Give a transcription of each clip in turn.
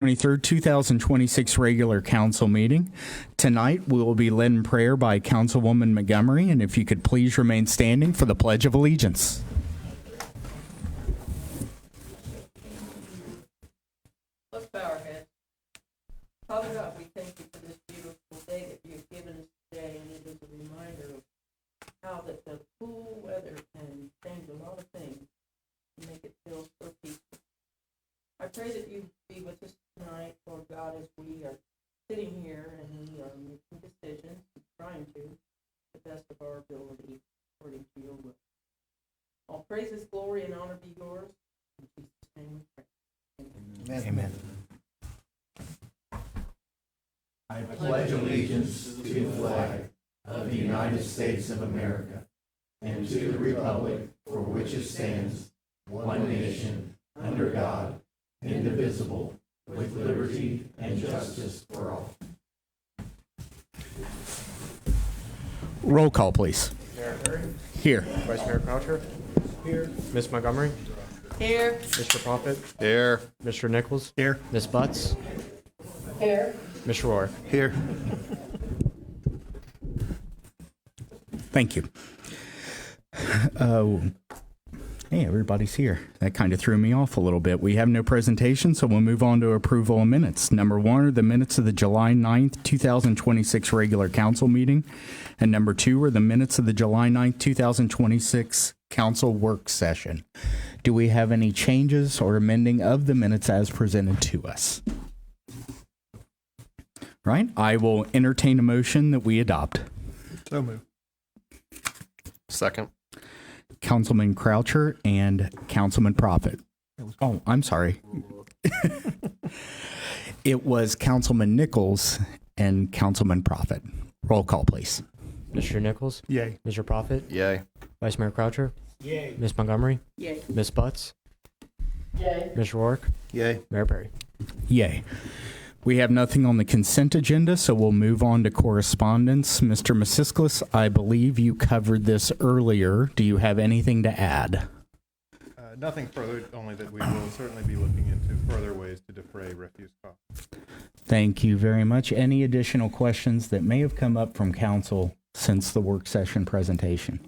23rd, 2026 regular council meeting. Tonight, we will be led in prayer by Councilwoman Montgomery, and if you could please remain standing for the Pledge of Allegiance. Let's bow our heads. Father God, we thank you for this beautiful day that you've given us today, and it is a reminder of how that the cool weather can change a lot of things to make it feel so peaceful. I pray that you be with us tonight, Lord God, as we are sitting here and we are making decisions, trying to, the best of our ability, according to your will. All praises, glory, and honor be yours. In Jesus' name we pray. Amen. I pledge allegiance to the flag of the United States of America and to the republic for which it stands, one nation, under God, indivisible, with liberty and justice for all. Roll call, please. Mayor Perry, Here. Vice Mayor Croucher, here. Ms. Montgomery, Here. Mr. Profit, Here. Mr. Nichols, Here. Ms. Butts, Here. Mr. Rourke. Here. Thank you. Hey, everybody's here. That kind of threw me off a little bit. We have no presentation, so we'll move on to approval of minutes. Number one are the minutes of the July 9th, 2026 regular council meeting. And number two are the minutes of the July 9th, 2026 council work session. Do we have any changes or amending of the minutes as presented to us? Right? I will entertain a motion that we adopt. So moved. Second. Councilman Croucher and Councilman Profit. Oh, I'm sorry. It was Councilman Nichols and Councilman Profit. Roll call, please. Mr. Nichols, Yay. Mr. Profit, Yay. Vice Mayor Croucher, Yay. Ms. Montgomery, Yay. Ms. Butts, Yay. Mr. Rourke, Yay. Mayor Perry. Yay. We have nothing on the consent agenda, so we'll move on to correspondence. Mr. Masisklis, I believe you covered this earlier. Do you have anything to add? Nothing further, only that we will certainly be looking into further ways to defray refuse costs. Thank you very much. Any additional questions that may have come up from council since the work session presentation?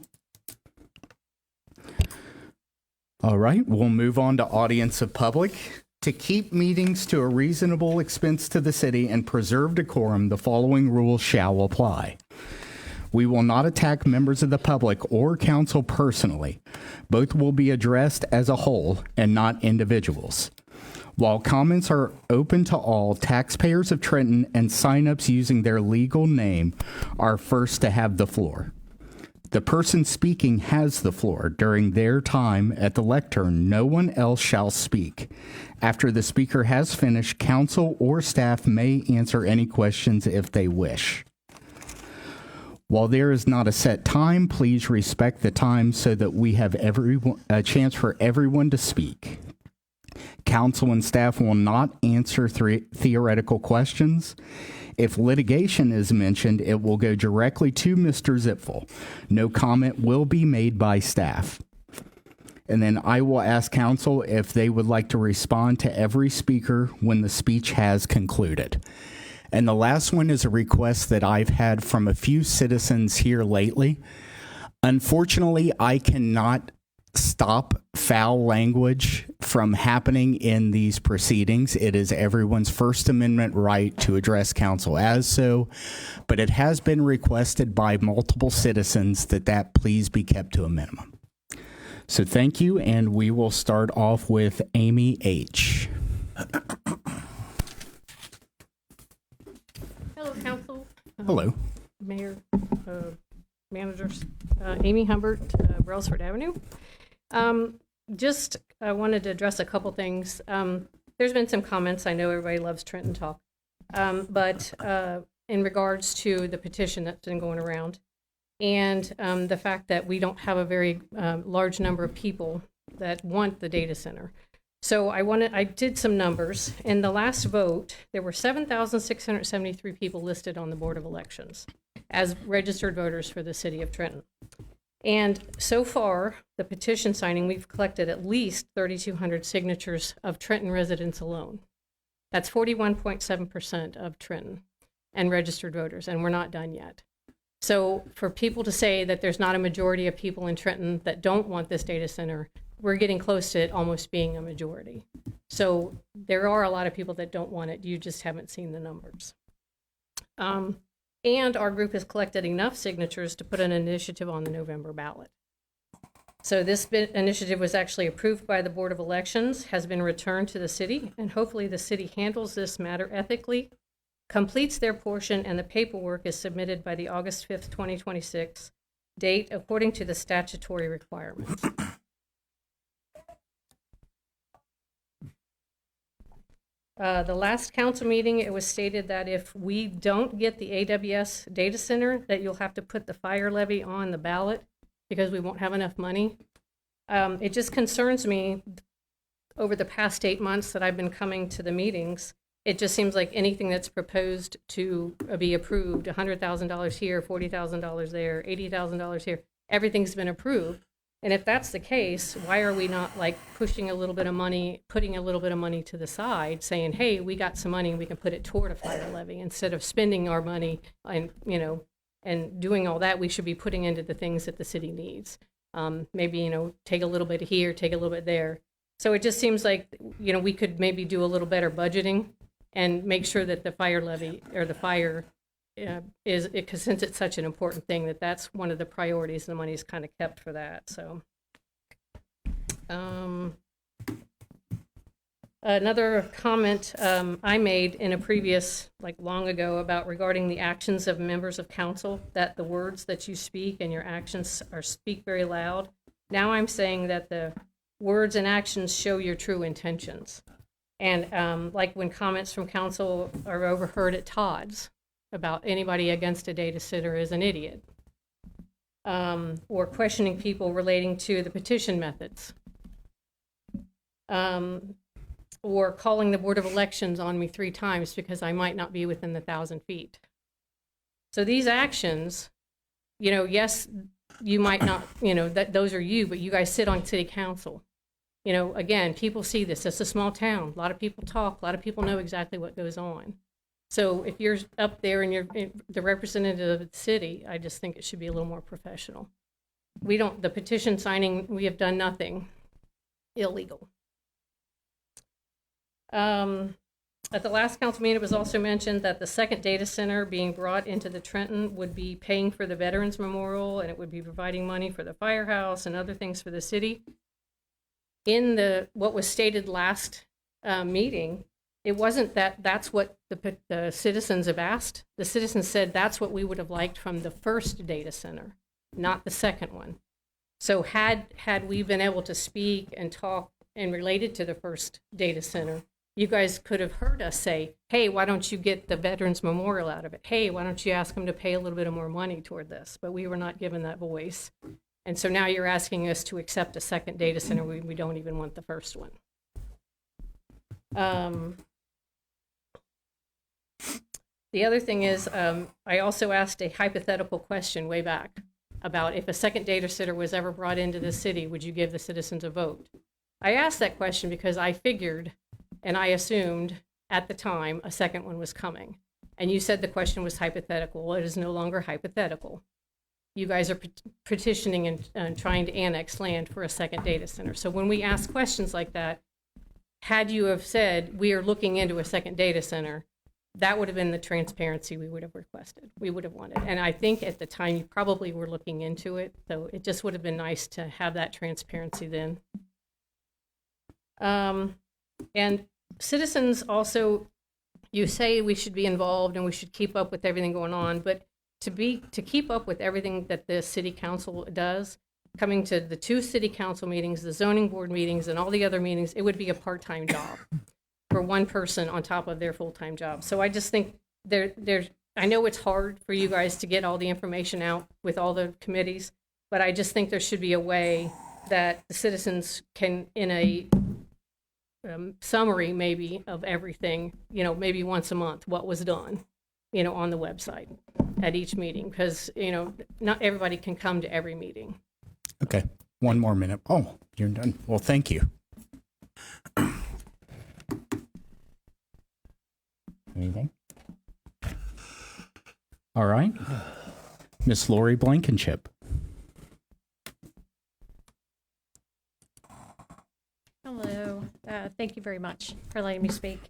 All right, we'll move on to audience of public. To keep meetings to a reasonable expense to the city and preserve decorum, the following rules shall apply. We will not attack members of the public or council personally. Both will be addressed as a whole and not individuals. While comments are open to all, taxpayers of Trenton and signups using their legal name are first to have the floor. The person speaking has the floor. During their time at the lectern, no one else shall speak. After the speaker has finished, council or staff may answer any questions if they wish. While there is not a set time, please respect the time so that we have a chance for everyone to speak. Council and staff will not answer theoretical questions. If litigation is mentioned, it will go directly to Mr. Zipfel. No comment will be made by staff. And then I will ask council if they would like to respond to every speaker when the speech has concluded. And the last one is a request that I've had from a few citizens here lately. Unfortunately, I cannot stop foul language from happening in these proceedings. It is everyone's First Amendment right to address council as so, but it has been requested by multiple citizens that please be kept to a minimum. So thank you, and we will start off with Amy H. Hello, Council. Hello. Mayor, managers, Amy Humbert, Brailsford Avenue. Just wanted to address a couple things. There's been some comments. I know everybody loves Trenton talk. But in regards to the petition that's been going around and the fact that we don't have a very large number of people that want the data center. So I did some numbers. In the last vote, there were 7,673 people listed on the Board of Elections as registered voters for the city of Trenton. And so far, the petition signing, we've collected at least 3,200 signatures of Trenton residents alone. That's 41.7% of Trenton and registered voters, and we're not done yet. So for people to say that there's not a majority of people in Trenton that don't want this data center, we're getting close to it almost being a majority. So there are a lot of people that don't want it. You just haven't seen the numbers. And our group has collected enough signatures to put an initiative on the November ballot. So this initiative was actually approved by the Board of Elections, has been returned to the city, and hopefully the city handles this matter ethically, completes their portion, and the paperwork is submitted by the August 5th, 2026 date according to the statutory requirements. The last council meeting, it was stated that if we don't get the AWS data center, that you'll have to put the fire levy on the ballot because we won't have enough money. It just concerns me over the past 8 months that I've been coming to the meetings. It just seems like anything that's proposed to be approved, $100,000 here, $40,000 there, $80,000 here, everything's been approved. And if that's the case, why are we not like pushing a little bit of money, putting a little bit of money to the side, saying, hey, we got some money and we can put it toward a fire levy instead of spending our money and, you know, and doing all that, we should be putting into the things that the city needs. Maybe, you know, take a little bit here, take a little bit there. So it just seems like, you know, we could maybe do a little better budgeting and make sure that the fire levy or the fire is, because since it's such an important thing, that's one of the priorities, the money's kind of kept for that. So another comment I made in a previous, like long ago, about regarding the actions of members of council, that the words that you speak and your actions speak very loud. Now I'm saying that the words and actions show your true intentions. And like when comments from council are overheard at Todd's about anybody against a data center is an idiot, or questioning people relating to the petition methods, or calling the Board of Elections on me 3 times because I might not be within the 1,000 feet. So these actions, you know, yes, you might not, you know, that those are you, but you guys sit on city council. You know, again, people see this. It's a small town. A lot of people talk. A lot of people know exactly what goes on. So if you're up there and you're the representative of the city, I just think it should be a little more professional. We don't, the petition signing, we have done nothing illegal. At the last council meeting, it was also mentioned that the second data center being brought into the Trenton would be paying for the Veterans Memorial, and it would be providing money for the firehouse and other things for the city. In what was stated last meeting, it wasn't that that's what the citizens have asked. The citizens said that's what we would have liked from the first data center, not the second one. So had we been able to speak and talk and related to the first data center, you guys could have heard us say, hey, why don't you get the Veterans Memorial out of it? Hey, why don't you ask them to pay a little bit of more money toward this? But we were not given that voice. And so now you're asking us to accept a second data center. We don't even want the first one. The other thing is, I also asked a hypothetical question way back about if a second data center was ever brought into the city, would you give the citizens a vote? I asked that question because I figured and I assumed at the time a second one was coming. And you said the question was hypothetical. Well, it is no longer hypothetical. You guys are petitioning and trying to annex land for a second data center. So when we ask questions like that, had you have said, we are looking into a second data center, that would have been the transparency we would have requested, we would have wanted. And I think at the time you probably were looking into it, so it just would have been nice to have that transparency then. And citizens also, you say we should be involved and we should keep up with everything going on, but to keep up with everything that the city council does, coming to the 2 city council meetings, the zoning board meetings, and all the other meetings, it would be a part-time job for one person on top of their full-time job. So I just think I know it's hard for you guys to get all the information out with all the committees, but I just think there should be a way that the citizens can, in a summary maybe of everything, you know, maybe once a month, what was done, you know, on the website at each meeting, because, you know, not everybody can come to every meeting. Okay, 1 more minute. Oh, you're done. Well, thank you. Anything? All right. Miss Lori Blankenship. Hello. Thank you very much for letting me speak.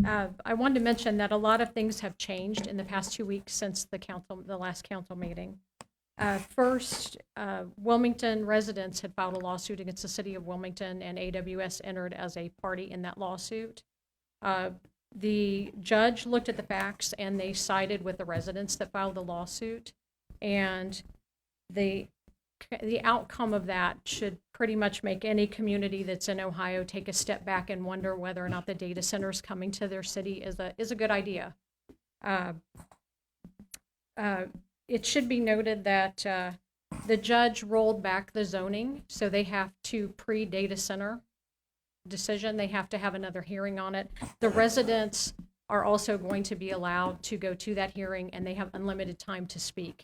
I wanted to mention that a lot of things have changed in the past 2 weeks since the last council meeting. First, Wilmington residents had filed a lawsuit against the city of Wilmington, and AWS entered as a party in that lawsuit. The judge looked at the facts, and they sided with the residents that filed the lawsuit. And the outcome of that should pretty much make any community that's in Ohio take a step back and wonder whether or not the data centers coming to their city is a good idea. It should be noted that the judge rolled back the zoning, so they have to pre-data center decision. They have to have another hearing on it. The residents are also going to be allowed to go to that hearing, and they have unlimited time to speak.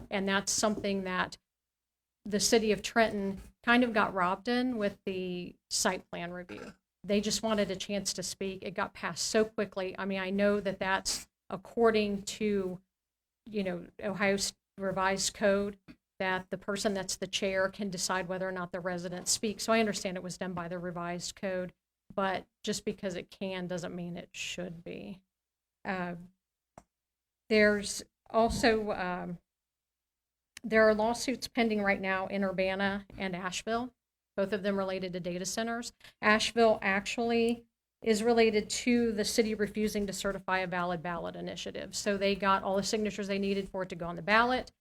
And that's something that the city of Trenton kind of got robbed in with the site plan review. They just wanted a chance to speak. It got passed so quickly. I mean, I know that that's according to, Ohio's revised code, that the person that's the chair can decide whether or not the residents speak. So I understand it was done by the revised code, but just because it can doesn't mean it should be. There's also, there are lawsuits pending right now in Urbana and Asheville, both of them related to data centers. Asheville actually is related to the city refusing to certify a valid ballot initiative. So they got all the signatures they needed for it to go on the ballot.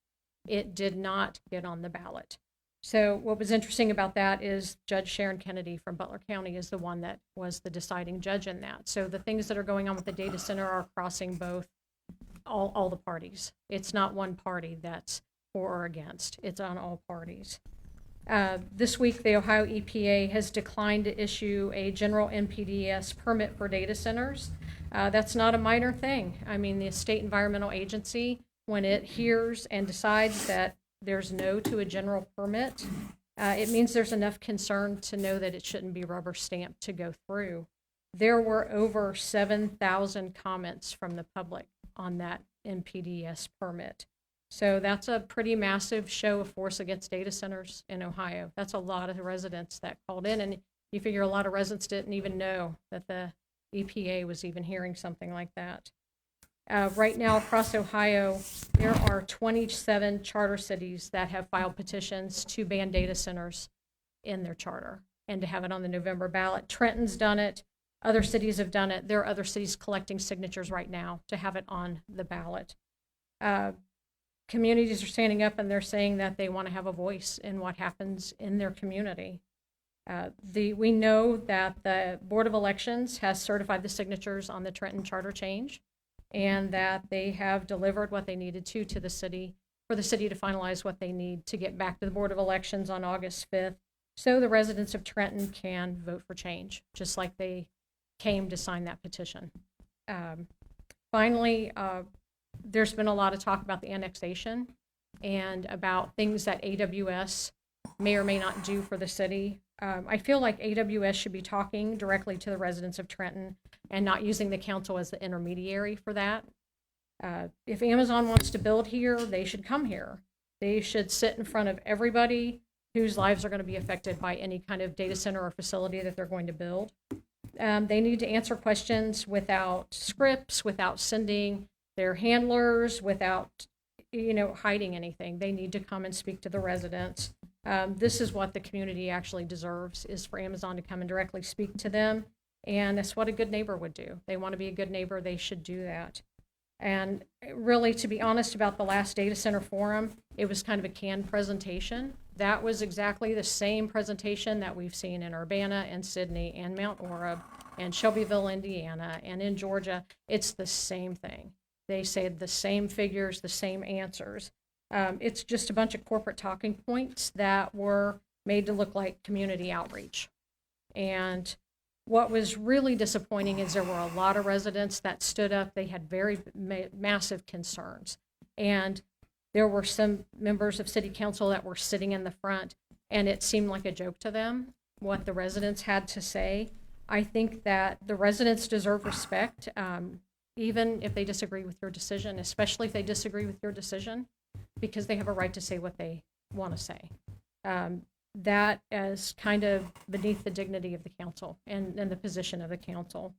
It did not get on the ballot. So what was interesting about that is Judge Sharon Kennedy from Butler County is the one that was the deciding judge in that. So the things that are going on with the data center are crossing both, all the parties. It's not one party that's for or against. It's on all parties. This week, the Ohio EPA has declined to issue a general NPDES permit for data centers. That's not a minor thing. I mean, the State Environmental Agency, when it hears and decides that there's no to a general permit, it means there's enough concern to know that it shouldn't be rubber stamped to go through. There were over 7,000 comments from the public on that NPDES permit. So that's a pretty massive show of force against data centers in Ohio. That's a lot of the residents that called in, and you figure a lot of residents didn't even know that the EPA was even hearing something like that. Right now across Ohio, there are 27 charter cities that have filed petitions to ban data centers in their charter and to have it on the November ballot. Trenton's done it. Other cities have done it. There are other cities collecting signatures right now to have it on the ballot. Communities are standing up and they're saying that they want to have a voice in what happens in their community. We know that the Board of Elections has certified the signatures on the Trenton charter change, and that they have delivered what they needed to the city for the city to finalize what they need to get back to the Board of Elections on August 5th, so the residents of Trenton can vote for change, just like they came to sign that petition. Finally, there's been a lot of talk about the annexation and about things that AWS may or may not do for the city. I feel like AWS should be talking directly to the residents of Trenton and not using the council as the intermediary for that. If Amazon wants to build here, they should come here. They should sit in front of everybody whose lives are going to be affected by any kind of data center or facility that they're going to build. They need to answer questions without scripts, without sending their handlers, without hiding anything. They need to come and speak to the residents. This is what the community actually deserves, is for Amazon to come and directly speak to them. And that's what a good neighbor would do. They want to be a good neighbor, they should do that. And really, to be honest about the last data center forum, it was kind of a canned presentation. That was exactly the same presentation that we've seen in Urbana and Sydney and Mount Orab and Shelbyville, Indiana, and in Georgia. It's the same thing. They said the same figures, the same answers. It's just a bunch of corporate talking points that were made to look like community outreach. And what was really disappointing is there were a lot of residents that stood up. They had very massive concerns. And there were some members of city council that were sitting in the front, and it seemed like a joke to them what the residents had to say. I think that the residents deserve respect. even if they disagree with your decision, especially if they disagree with your decision, because they have a right to say what they want to say. That is kind of beneath the dignity of the council and the position of the council.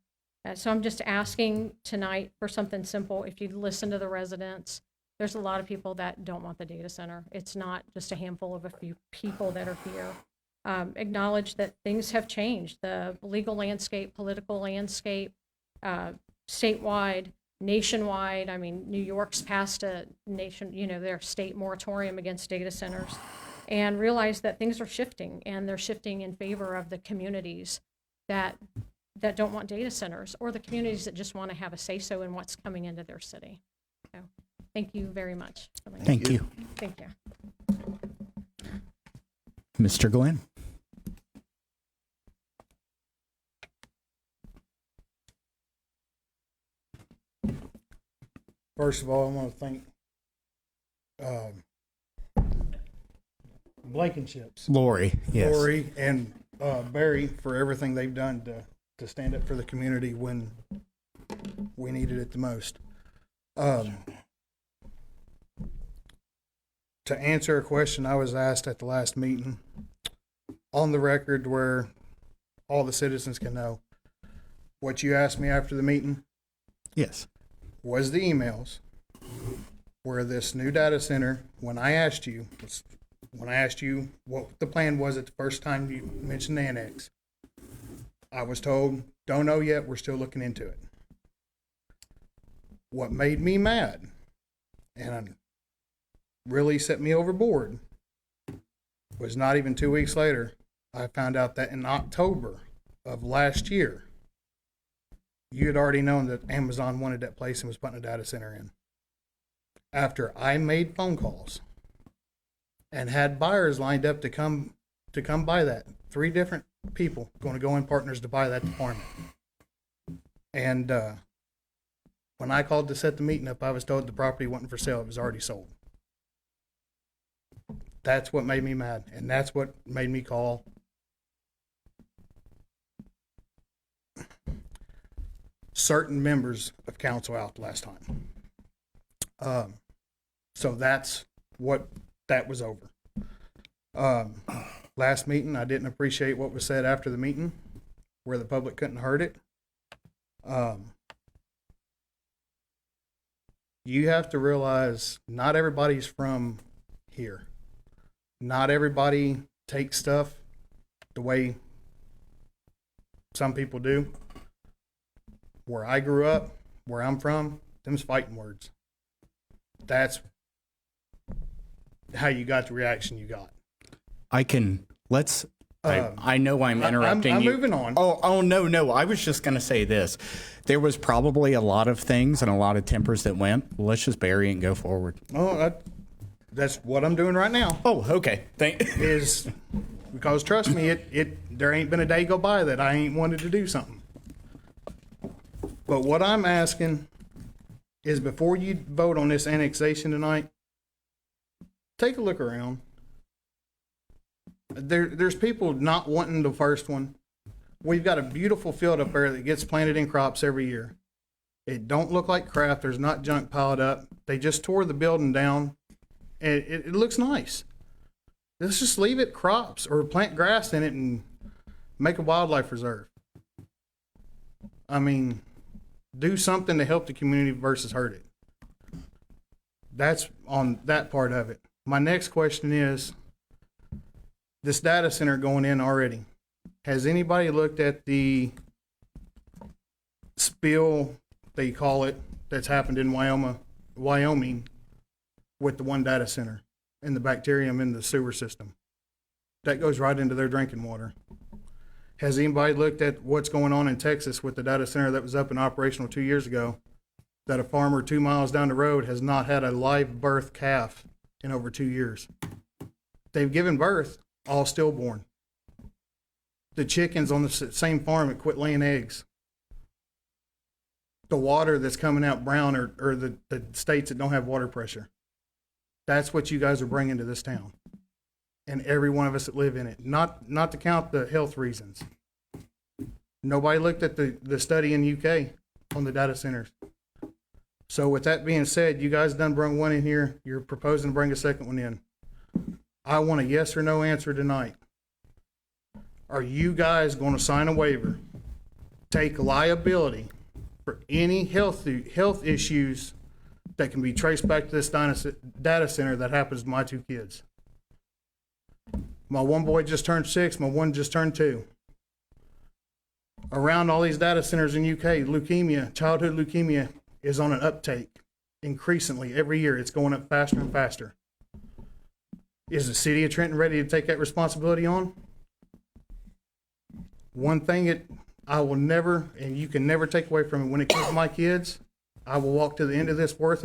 So I'm just asking tonight for something simple. If you listen to the residents, there's a lot of people that don't want the data center. It's not just a handful of a few people that are here. Acknowledge that things have changed. The legal landscape, political landscape, statewide, nationwide. I mean, New York's passed a their state moratorium against data centers, and realize that things are shifting, and they're shifting in favor of the communities that don't want data centers, or the communities that just want to have a say-so in what's coming into their city. So, thank you very much. Thank you. Thank you. Mr. Glenn. First of all, I want to thank Blankenship's Lori, yes. Lori and Barry for everything they've done to stand up for the community when we needed it the most. To answer a question I was asked at the last meeting, on the record where all the citizens can know, what you asked me after the meeting Yes. was the emails where this new data center, when I asked you what the plan was at the first time you mentioned the annex, I was told, don't know yet, we're still looking into it. What made me mad and really set me overboard was not even 2 weeks later, I found out that in October of last year, you had already known that Amazon wanted that place and was putting a data center in. After I made phone calls and had buyers lined up to come buy that, 3 different people going to go in partners to buy that department. And when I called to set the meeting up, I was told the property wasn't for sale; it was already sold. That's what made me mad, and that's what made me call certain members of council out last time. So that's what that was over. Last meeting, I didn't appreciate what was said after the meeting, where the public couldn't heard it. You have to realize not everybody's from here. Not everybody takes stuff the way some people do. Where I grew up, where I'm from, them's fighting words. That's how you got the reaction you got. I know I'm interrupting I'm you. moving on. Oh, no. I was just going to say this. There was probably a lot of things and a lot of tempers that went. Let's just bury it and go forward. Oh, that's what I'm doing right now. Oh, okay. Is because trust me, there ain't been a day go by that I ain't wanted to do something. But what I'm asking is before you vote on this annexation tonight, take a look around. There's people not wanting the first one. We've got a beautiful field up there that gets planted in crops every year. It don't look like crap. There's not junk piled up. They just tore the building down. And it looks nice. Let's just leave it crops or plant grass in it and make a wildlife reserve. I mean, do something to help the community versus hurt it. That's on that part of it. My next question is, this data center going in already, has anybody looked at the spill, they call it, that's happened in Wyoming with the one data center and the bacterium in the sewer system? That goes right into their drinking water. Has anybody looked at what's going on in Texas with the data center that was up and operational 2 years ago, that a farmer 2 miles down the road has not had a live birth calf in over 2 years? They've given birth, all stillborn. The chickens on the same farm that quit laying eggs. The water that's coming out brown or the states that don't have water pressure. That's what you guys are bringing to this town. And every one of us that live in it. Not to count the health reasons. Nobody looked at the study in UK on the data centers. So with that being said, you guys done brung one in here. You're proposing to bring a second one in. I want a yes or no answer tonight. Are you guys going to sign a waiver, take liability for any health issues that can be traced back to this data center that happens to my two kids? My one boy just turned 6, my one just turned 2. Around all these data centers in UK, leukemia, childhood leukemia is on an uptake increasingly every year. It's going up faster and faster. Is the city of Trenton ready to take that responsibility on? One thing I will never, and you can never take away from it, when it comes to my kids, I will walk to the end of this earth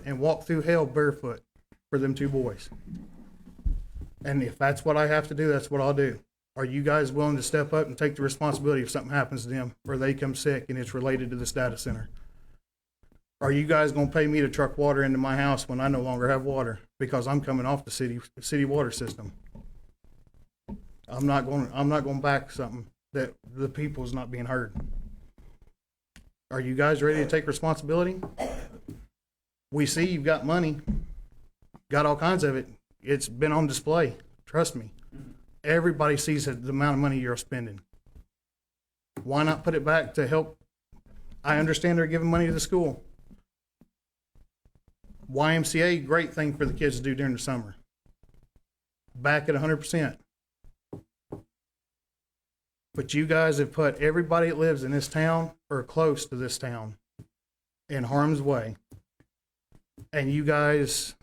and walk through hell barefoot for them two boys. And if that's what I have to do, that's what I'll do. Are you guys willing to step up and take the responsibility if something happens to them or they come sick and it's related to this data center? Are you guys going to pay me to truck water into my house when I no longer have water because I'm coming off the city water system? I'm not going back something that the people's not being heard. Are you guys ready to take responsibility? We see you've got money, got all kinds of it. It's been on display. Trust me. Everybody sees the amount of money you're spending. Why not put it back to help? I understand they're giving money to the school. YMCA, great thing for the kids to do during the summer. Back at 100%. But you guys have put everybody that lives in this town or close to this town in harm's way. And you guys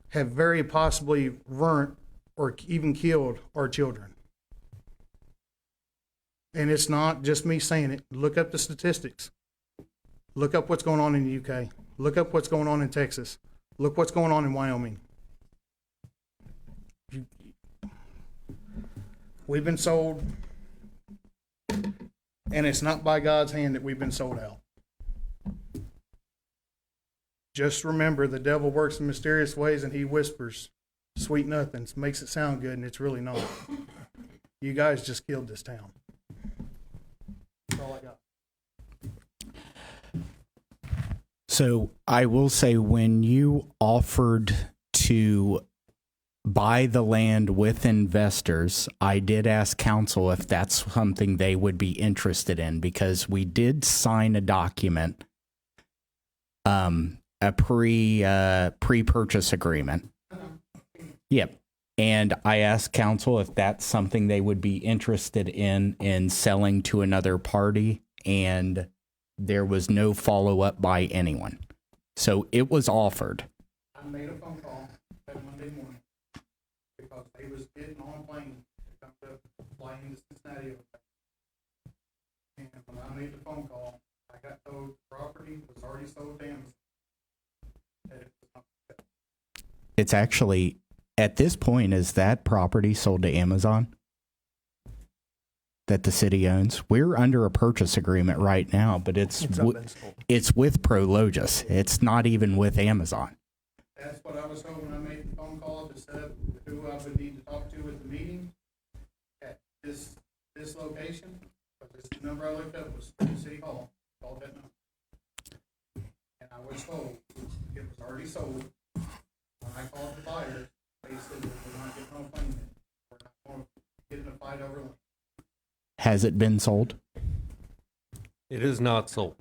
have very possibly burnt or even killed our children. And it's not just me saying it. Look up the statistics. Look up what's going on in the UK. Look up what's going on in Texas. Look what's going on in Wyoming. We've been sold, and it's not by God's hand that we've been sold out. Just remember, the devil works in mysterious ways, and he whispers sweet nothings, makes it sound good, and it's really not. You guys just killed this town. That's all I got. So I will say, when you offered to buy the land with investors, I did ask council if that's something they would be interested in, because we did sign a document, a pre-purchase agreement. Yep. And I asked council if that's something they would be interested in selling to another party, and there was no follow-up by anyone. So it was offered. I made a phone call that Monday morning because they was getting on a plane to come to fly into Cincinnati. And when I made the phone call, I got told the property was already sold to Amazon. That it was not. It's actually, at this point, is that property sold to Amazon that the city owns? We're under a purchase agreement right now, but it's with Prologis. It's not even with Amazon. That's what I was told when I made the phone call to set up who I would need to talk to at the meeting at this location. But this number I looked up was City Hall. Called that number. And I was told it was already sold. When I called the buyer, they said that we're not getting on a plane yet. We're not going to get in a fight over land. Has it been sold? It is not sold.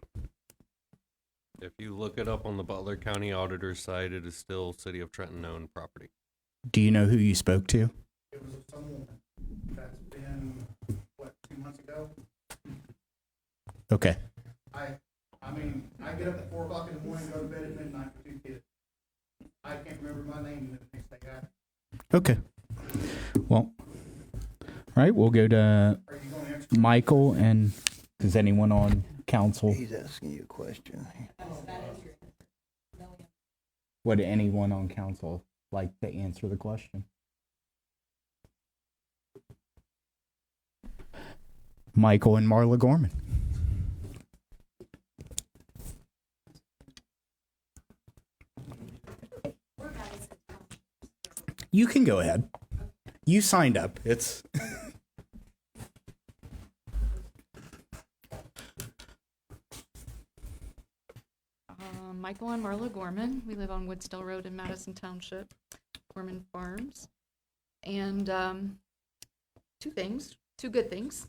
If you look it up on the Butler County Auditor's site, it is still City of Trenton owned property. Do you know who you spoke to? It was some woman. That's been, 2 months ago? Okay. I mean, I get up at 4 o'clock in the morning, go to bed at midnight with 2 kids. I can't remember my name the next day after. Okay. Well, all right, we'll go to Are you going to answer? Michael, and does anyone on council? He's asking you a question. Would anyone on council like to answer the question? Michael and Marla Gorman. You can go ahead. You signed up. It's Michael and Marla Gorman. We live on Woodstill Road in Madison Township, Gorman Farms. And two good things.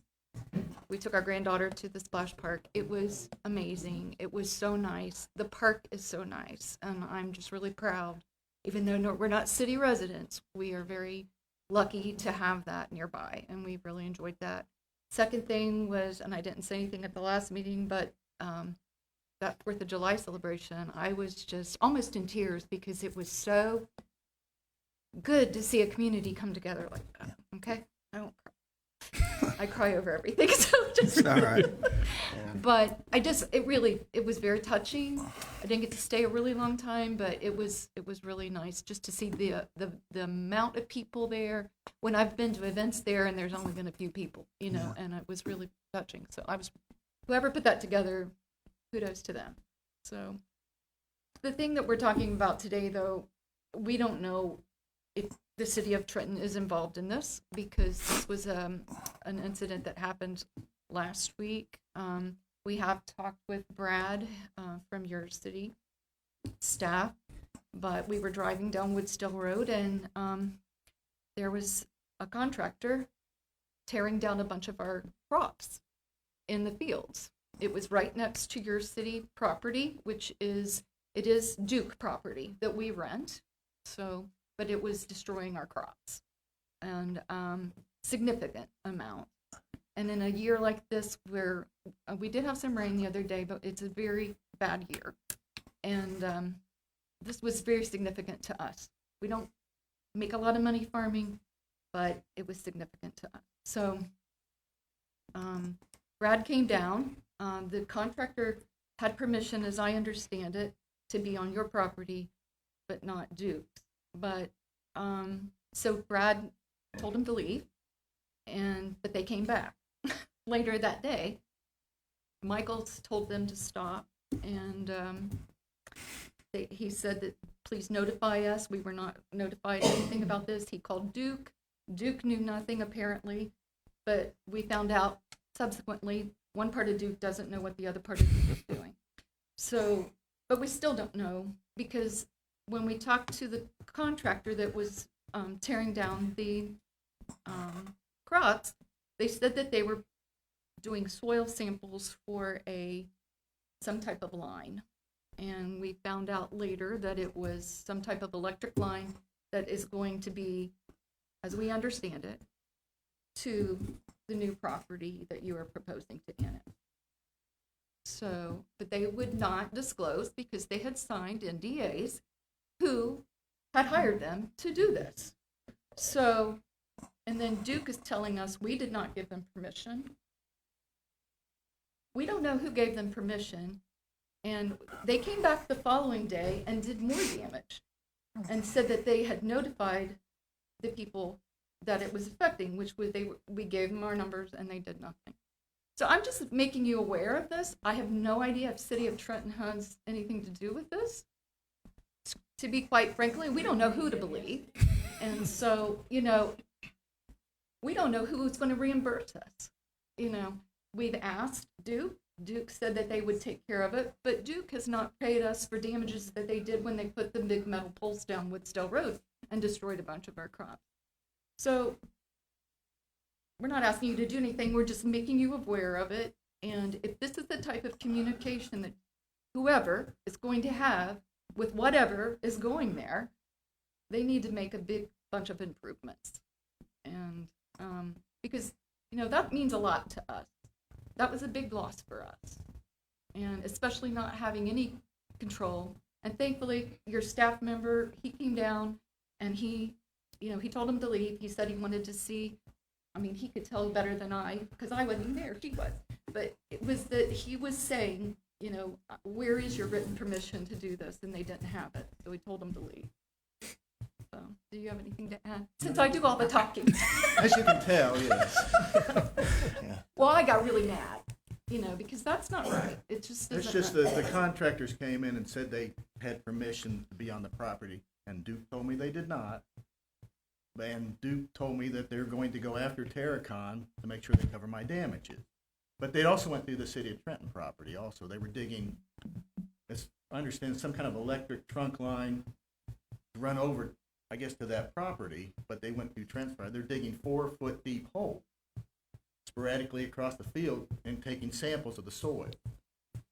We took our granddaughter to the splash park. It was amazing. It was so nice. The park is so nice, and I'm just really proud. Even though we're not city residents, we are very lucky to have that nearby, and we really enjoyed that. Second thing was, and I didn't say anything at the last meeting, but that 4th of July celebration, I was just almost in tears because it was so good to see a community come together like that. Okay? I don't cry. I cry over everything, so just All right. but it was very touching. I didn't get to stay a really long time, but it was really nice just to see the amount of people there. When I've been to events there and there's only been a few people, and it was really touching. So whoever put that together, kudos to them. So the thing that we're talking about today, though, we don't know if the city of Trenton is involved in this because this was an incident that happened last week. We have talked with Brad from your city staff, but we were driving down Woodstill Road and there was a contractor tearing down a bunch of our crops in the fields. It was right next to your city property, it is Duke property that we rent. So, but it was destroying our crops and significant amount. And in a year like this, where we did have some rain the other day, but it's a very bad year. And this was very significant to us. We don't make a lot of money farming, but it was significant to us. So Brad came down. The contractor had permission, as I understand it, to be on your property, but not Duke's. But so Brad told him to leave, but they came back. Later that day, Michael told them to stop, and he said that please notify us. We were not notified anything about this. He called Duke. Duke knew nothing apparently, but we found out subsequently one part of Duke doesn't know what the other part of Duke is doing. So, but we still don't know because when we talked to the contractor that was tearing down the crops, they said that they were doing soil samples for some type of line. And we found out later that it was some type of electric line that is going to be, as we understand it, to the new property that you are proposing to annex. So, but they would not disclose because they had signed NDAs who had hired them to do this. So, and then Duke is telling us we did not give them permission. We don't know who gave them permission. And they came back the following day and did more damage and said that they had notified the people that it was affecting, which was we gave them our numbers and they did nothing. So I'm just making you aware of this. I have no idea if City of Trenton has anything to do with this. To be quite frankly, we don't know who to believe. And so, we don't know who's going to reimburse us. We've asked Duke. Duke said that they would take care of it, but Duke has not paid us for damages that they did when they put the big metal poles down Woodstill Road and destroyed a bunch of our crops. So we're not asking you to do anything. We're just making you aware of it. And if this is the type of communication that whoever is going to have with whatever is going there, they need to make a big bunch of improvements. And because, that means a lot to us. That was a big loss for us. And especially not having any control. And thankfully, your staff member, he came down and he told him to leave. He said he wanted to see, he could tell better than I, because I wasn't there, he was. But it was that he was saying, where is your written permission to do this? And they didn't have it. So he told him to leave. So, do you have anything to add? Since I do all the talking. As you can tell, yes. Well, I got really mad, because that's not right. It just It's isn't just right. the contractors came in and said they had permission to be on the property, and Duke told me they did not. And Duke told me that they're going to go after Terracon to make sure they cover my damages. But they also went through the City of Trenton property also. They were digging, I understand, some kind of electric trunk line to run over, I guess, to that property, but they went through Trent's. They're digging 4-foot deep hole sporadically across the field and taking samples of the soil.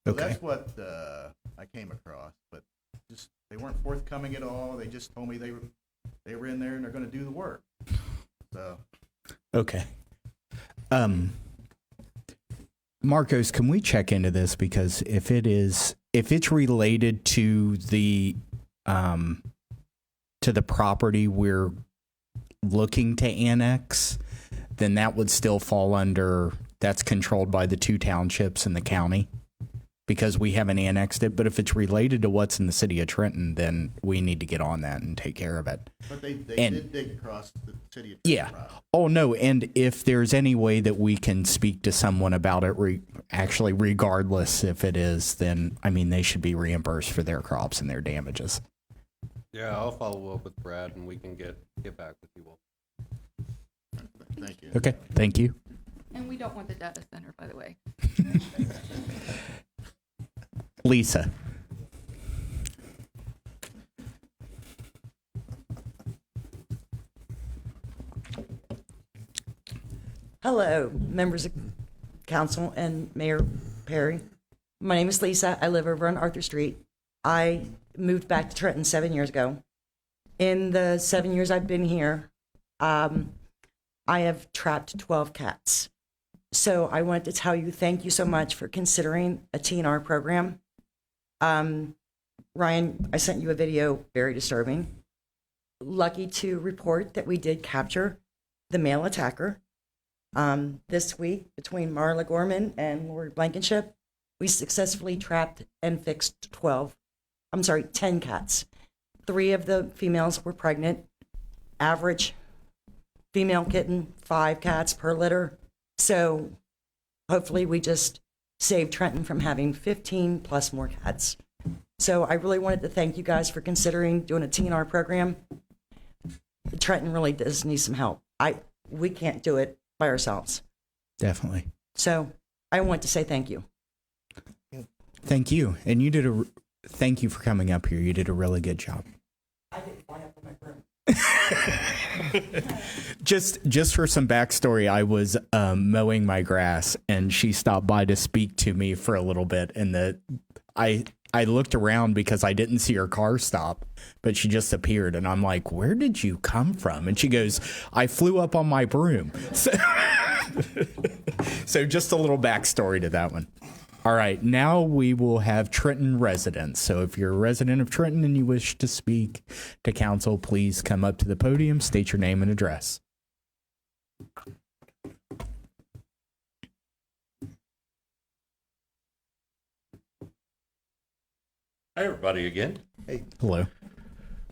So Okay. that's what I came across, but just they weren't forthcoming at all. They just told me they were in there and they're going to do the work. So Okay. Marcos, can we check into this? Because if it's related to the property we're looking to annex, then that would still fall under, that's controlled by the 2 townships in the county, because we haven't annexed it. But if it's related to what's in the city of Trenton, then we need to get on that and take care of it. but they And- did dig across the city of Trent Yeah. property. Oh, no. And if there's any way that we can speak to someone about it, actually, regardless if it is, then, I mean, they should be reimbursed for their crops and their damages. Yeah, I'll follow up with Brad and we can get back with you all. Thank you. Okay. Thank you. And we don't want the data center, by the way. Lisa. Hello, members of council and Mayor Perry. My name is Lisa. I live over on Arthur Street. I moved back to Trenton 7 years ago. In the 7 years I've been here, I have trapped 12 cats. So I wanted to tell you thank you so much for considering a TNR program. Ryan, I sent you a video, very disturbing. Lucky to report that we did capture the male attacker. This week, between Marla Gorman and Lord Blankenship, we successfully trapped and fixed 10 cats. 3 of the females were pregnant. Average female kitten, 5 cats per litter. So hopefully we just saved Trenton from having 15 plus more cats. So I really wanted to thank you guys for considering doing a TNR program. Trenton really does need some help. We can't do it by ourselves. Definitely. So I want to say thank you. Thank you. And thank you for coming up here. You did a really good job. I didn't fly up on my broom. Just for some backstory, I was mowing my grass and she stopped by to speak to me for a little bit, and I looked around because I didn't see her car stop, but she just appeared, and I'm like, where did you come from? And she goes, I flew up on my broom. So just a little backstory to that one. All right, now we will have Trenton residents. So if you're a resident of Trenton and you wish to speak to council, please come up to the podium, state your name and address. Hi, everybody, again. Hello.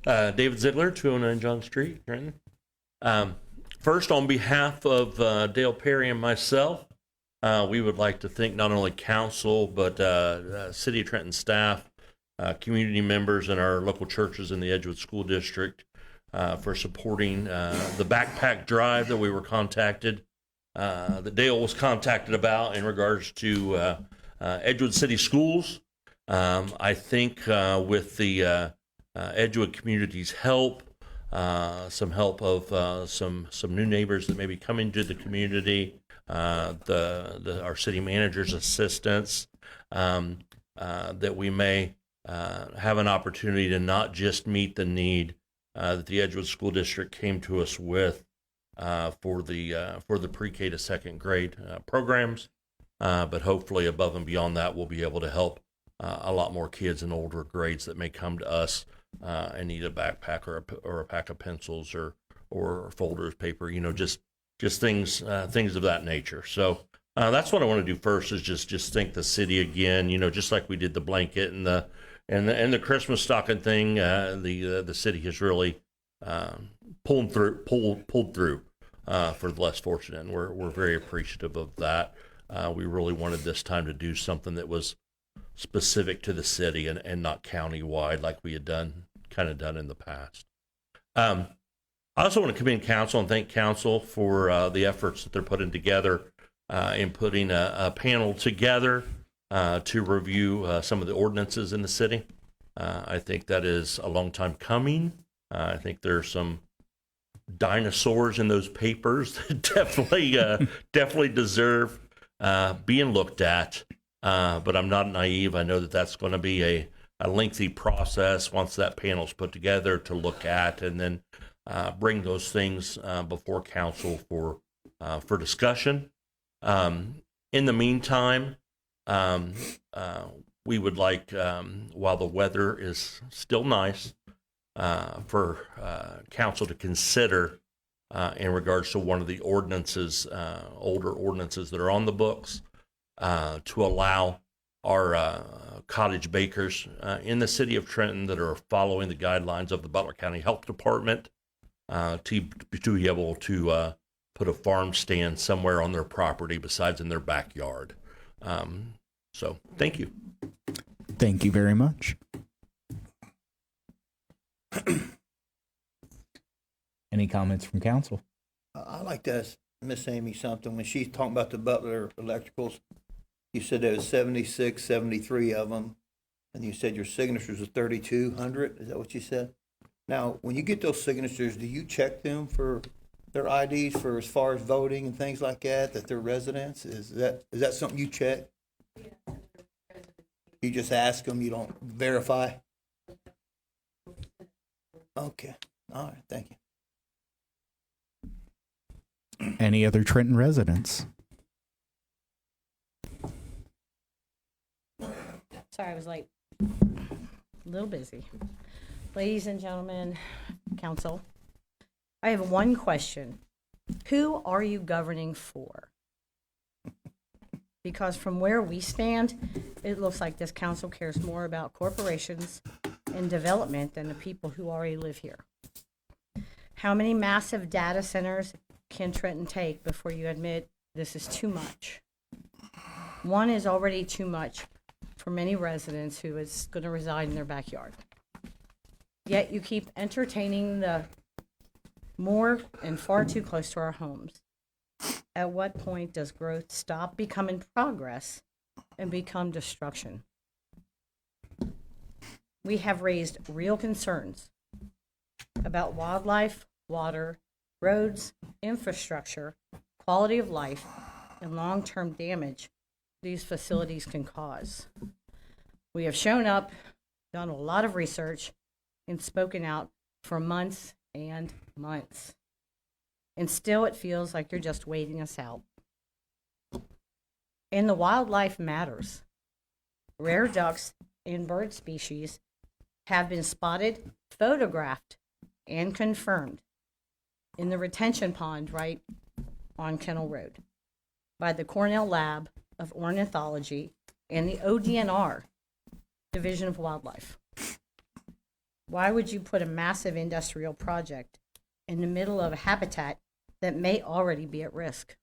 David Ziegler, 209 John Street, Trenton. First, on behalf of Dale Perry and myself, we would like to thank not only council, but City of Trenton staff, community members, and our local churches in the Edgewood School District for supporting the backpack drive that we were contacted, that Dale was contacted about in regards to Edgewood City Schools. I think with the Edgewood community's help, some help of some new neighbors that may be coming to the community, our city manager's assistance, that we may have an opportunity to not just meet the need that the Edgewood School District came to us with for the pre-K to second grade programs, but hopefully above and beyond that, we'll be able to help a lot more kids in older grades that may come to us and need a backpack or a pack of pencils or folders, paper, just things of that nature. So that's what I want to do first, is just thank the city again. Just like we did the blanket and the Christmas stocking thing, the city has really pulled through for the less fortunate, and we're very appreciative of that. We really wanted this time to do something that was specific to the city and not county-wide like we had done in the past. I also want to commend council and thank council for the efforts that they're putting together in putting a panel together to review some of the ordinances in the city. I think that is a long time coming. I think there's some dinosaurs in those papers that definitely deserve being looked at. But I'm not naive. I know that that's going to be a lengthy process once that panel's put together to look at, and then bring those things before council for discussion. In the meantime, we would like, while the weather is still nice, for council to consider in regards to one of the ordinances, older ordinances that are on the books, to allow our cottage bakers in the city of Trenton that are following the guidelines of the Butler County Health Department to be able to put a farm stand somewhere on their property besides in their backyard. So thank you. Thank you very much. Any comments from council? I'd like to ask Miss Amy something. When she's talking about the Butler electricals, you said there was 76, 73 of them, and you said your signatures were 3,200. Is that what you said? Now, when you get those signatures, do you check them for their IDs for as far as voting and things like that they're residents? Is that something you check? You just ask them, you don't verify? Okay. All right. Thank you. Any other Trenton residents? Sorry, I was like a little busy. Ladies and gentlemen, council, I have one question. Who are you governing for? Because from where we stand, it looks like this council cares more about corporations and development than the people who already live here. How many massive data centers can Trenton take before you admit this is too much? One is already too much for many residents who is going to reside in their backyard. Yet you keep entertaining the more and far too close to our homes. At what point does growth stop becoming progress and become destruction? We have raised real concerns about wildlife, water, roads, infrastructure, quality of life, and long-term damage these facilities can cause. We have shown up, done a lot of research, and spoken out for months and months. And still it feels like you're just waiting us out. And the wildlife matters. Rare ducks and bird species have been spotted, photographed, and confirmed in the retention pond right on Kennel Road by the Cornell Lab of Ornithology and the ODNR, Division of Wildlife. Why would you put a massive industrial project in the middle of a habitat that may already be at risk?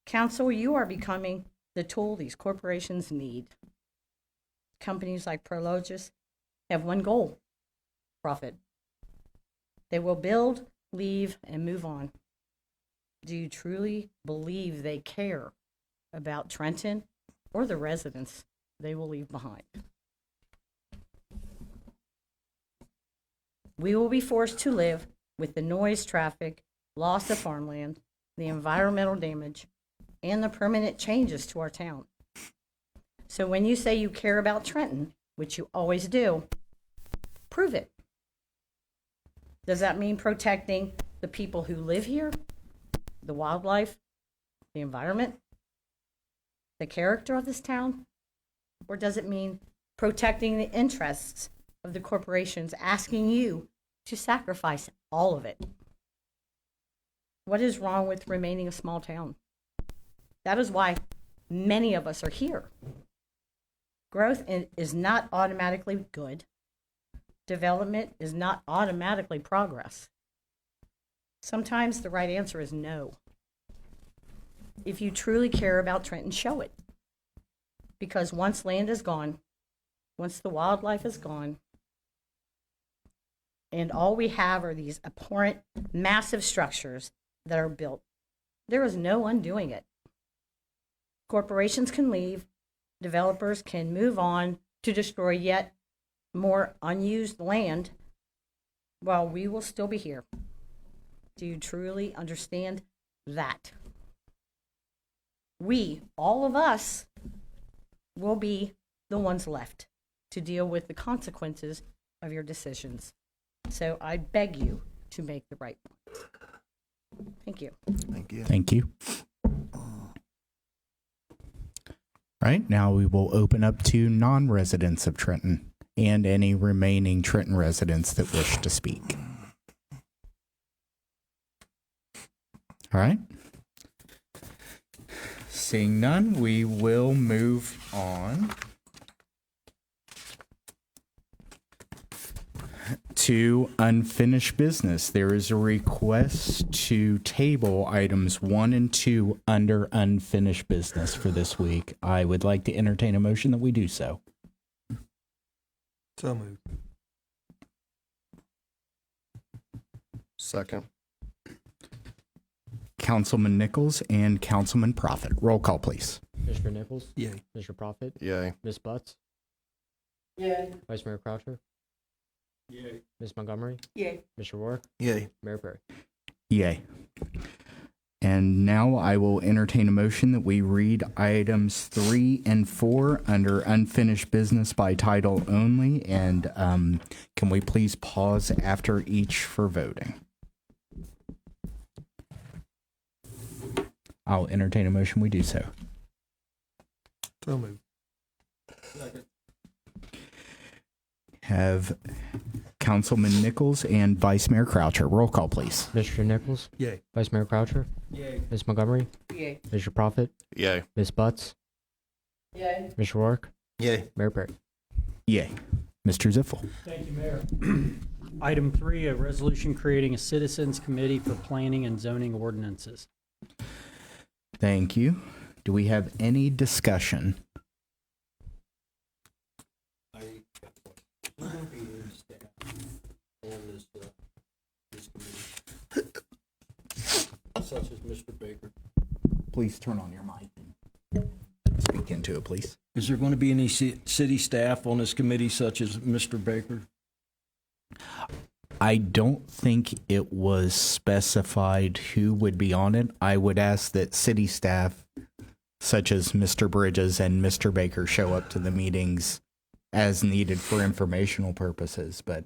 Council, you are becoming the tool these corporations need. Companies like Prologis have one goal: profit. They will build, leave, and move on. Do you truly believe they care about Trenton or the residents they will leave behind? We will be forced to live with the noise, traffic, loss of farmland, the environmental damage, and the permanent changes to our town. So when you say you care about Trenton, which you always do, prove it. Does that mean protecting the people who live here, the wildlife, the environment, the character of this town? Or does it mean protecting the interests of the corporations asking you to sacrifice all of it? What is wrong with remaining a small town? That is why many of us are here. Growth is not automatically good. Development is not automatically progress. Sometimes the right answer is no. If you truly care about Trenton, show it. Because once land is gone, once the wildlife is gone, and all we have are these abhorrent, massive structures that are built, there is no undoing it. Corporations can leave, developers can move on to destroy yet more unused land while we will still be here. Do you truly understand that? We, all of us, will be the ones left to deal with the consequences of your decisions. So I beg you to make the right one. Thank you. Thank you. Thank you. All right, now we will open up to non-residents of Trenton and any remaining Trenton residents that wish to speak. All right. Seeing none, we will move on to unfinished business. There is a request to table items 1 and 2 under unfinished business for this week. I would like to entertain a motion that we do so. So moved. Second. Councilman Nichols and Councilman Prophet. Roll call, please. Mr. Nichols? Yay. Mr. Prophet? Yay. Ms. Butts? Yay. Vice Mayor Croucher? Yay. Ms. Montgomery? Yay. Mr. Rourke? Yay. Mayor Perry? Yay. And now I will entertain a motion that we read items 3 and 4 under unfinished business by title only. And can we please pause after each for voting? I'll entertain a motion we do so. So moved. Have Councilman Nichols and Vice Mayor Croucher. Roll call, please. Mr. Nichols? Yay. Vice Mayor Croucher? Yay. Ms. Montgomery? Yay. Mr. Prophet? Yay. Ms. Butts? Yay. Mr. Rourke? Yay. Mayor Perry? Yay. Mr. Ziffel. Thank you, Mayor. Item 3, a resolution creating a citizens committee for planning and zoning ordinances. Thank you. Do we have any discussion? Such as Mr. Baker. Please turn on your mic and speak into it, please. Is there going to be any city staff on this committee such as Mr. Baker? I don't think it was specified who would be on it. I would ask that city staff, such as Mr. Bridges and Mr. Baker, show up to the meetings as needed for informational purposes. But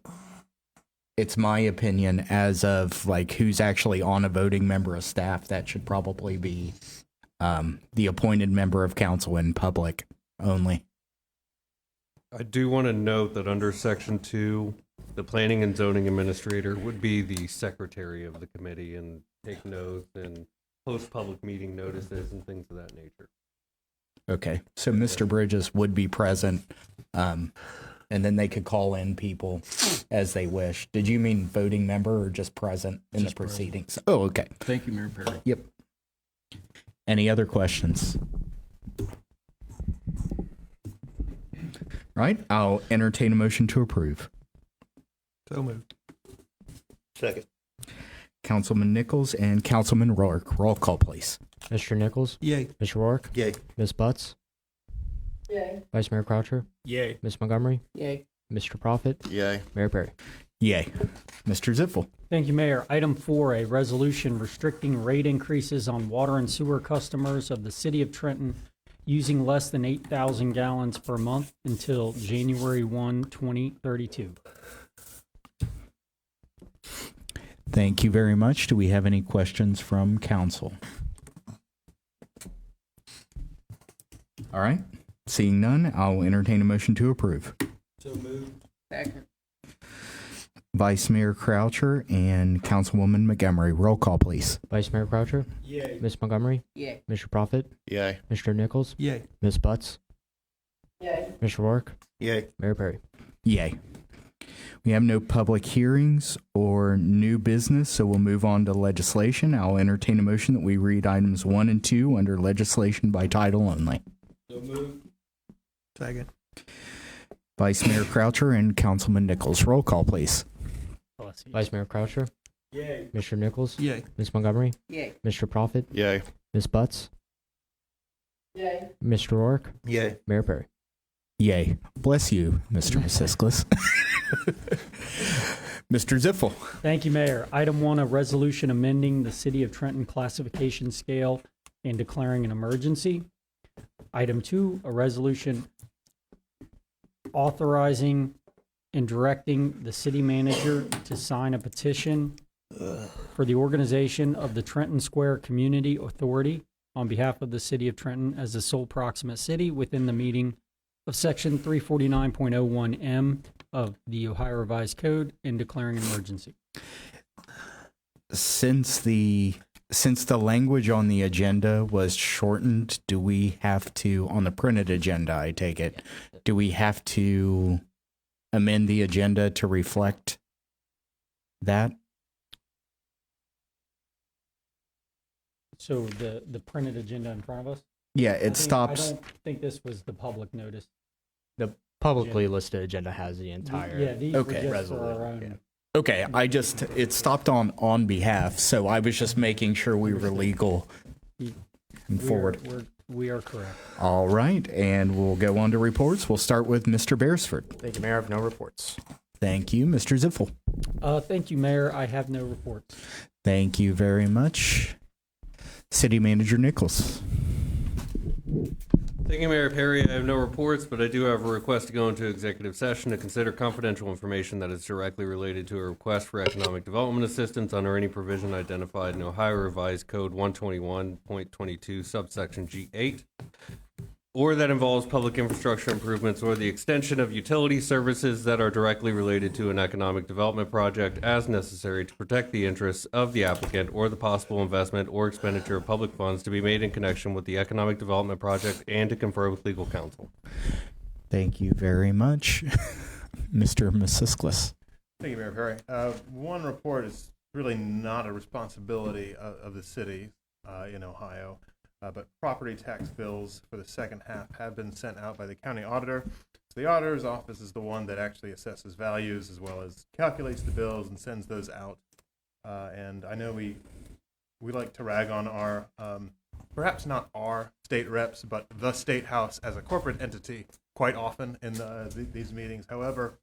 it's my opinion, as of like who's actually on a voting member of staff, that should probably be the appointed member of council in public only. I do want to note that under Section 2, the planning and zoning administrator would be the secretary of the committee and take notes and post public meeting notices and things of that nature. Okay, so Mr. Bridges would be present, and then they could call in people as they wish. Did you mean voting member or just present in the proceedings? Oh, okay. Thank you, Mayor Perry. Yep. Any other questions? Right, I'll entertain a motion to approve. So moved. Second. Councilman Nichols and Councilman Rourke. Roll call, please. Mr. Nichols? Yay. Mr. Rourke? Yay. Ms. Butts? Yay. Vice Mayor Croucher? Yay. Ms. Montgomery? Yay. Mr. Prophet? Yay. Mayor Perry? Yay. Mr. Ziffel. Thank you, Mayor. Item 4, a resolution restricting rate increases on water and sewer customers of the city of Trenton using less than 8,000 gallons per month until January 1, 2032. Thank you very much. Do we have any questions from council? All right. Seeing none, I'll entertain a motion to approve. So moved. Second. Vice Mayor Croucher and Councilwoman Montgomery. Roll call, please. Vice Mayor Croucher? Yay. Ms. Montgomery? Yay. Mr. Prophet? Yay. Mr. Nichols? Yay. Ms. Butts? Yay. Mr. Rourke? Yay. Mayor Perry? Yay. We have no public hearings or new business, so we'll move on to legislation. I'll entertain a motion that we read items 1 and 2 under legislation by title only. So moved. Second. Vice Mayor Croucher and Councilman Nichols. Roll call, please. Vice Mayor Croucher? Yay. Mr. Nichols? Yay. Ms. Montgomery? Yay. Mr. Prophet? Yay. Ms. Butts? Yay. Mr. Rourke? Yay. Mayor Perry? Yay. Bless you, Mr. Masisklis. Mr. Ziffel. Thank you, Mayor. Item 1, a resolution amending the City of Trenton classification scale and declaring an emergency. Item 2, a resolution authorizing and directing the city manager to sign a petition for the organization of the Trenton Square Community Authority on behalf of the City of Trenton as the sole proximate city within the meaning of Section 349.01M of the Ohio Revised Code and declaring an emergency. Since the language on the agenda was shortened, do we have to, on the printed agenda, I take it, do we have to amend the agenda to reflect that? So the printed agenda in front of us? Yeah, I stops. don't think this was the public notice. The publicly listed agenda has the entire Yeah, these were Okay. just for our own. Okay, it stopped on behalf, so I was just making sure we were legal and forward. We are correct. All right, and we'll go on to reports. We'll start with Mr. Beresford. Thank you, Mayor. I have no reports. Thank you, Mr. Ziffel. Thank you, Mayor. I have no reports. Thank you very much. City Manager Nichols. Thank you, Mayor Perry. I have no reports, but I do have a request to go into executive session to consider confidential information that is directly related to a request for economic development assistance under any provision identified in Ohio Revised Code 121.22, subsection G8, or that involves public infrastructure improvements or the extension of utility services that are directly related to an economic development project as necessary to protect the interests of the applicant or the possible investment or expenditure of public funds to be made in connection with the economic development project and to confer with legal counsel. Thank you very much. Mr. Masisklis. Thank you, Mayor Perry. One report is really not a responsibility of the city in Ohio. But property tax bills for the second half have been sent out by the county auditor. So the auditor's office is the one that actually assesses values as well as calculates the bills and sends those out. And I know we like to rag on our, perhaps not our state reps, but the State House as a corporate entity quite often in these meetings. However,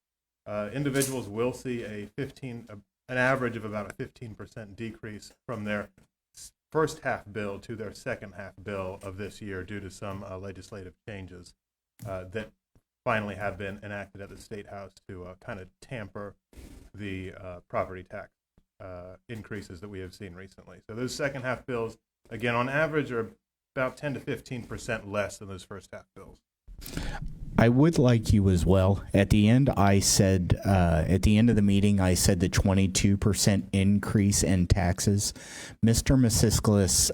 individuals will see an average of about a 15% decrease from their first half bill to their second half bill of this year due to some legislative changes that finally have been enacted at the State House to kind of tamper the property tax increases that we have seen recently. So those second half bills, again, on average, are about 10 to 15% less than those first half bills. I would like you as well. At the end, I said, at the end of the meeting, I said the 22% increase in taxes. Mr. Masisklis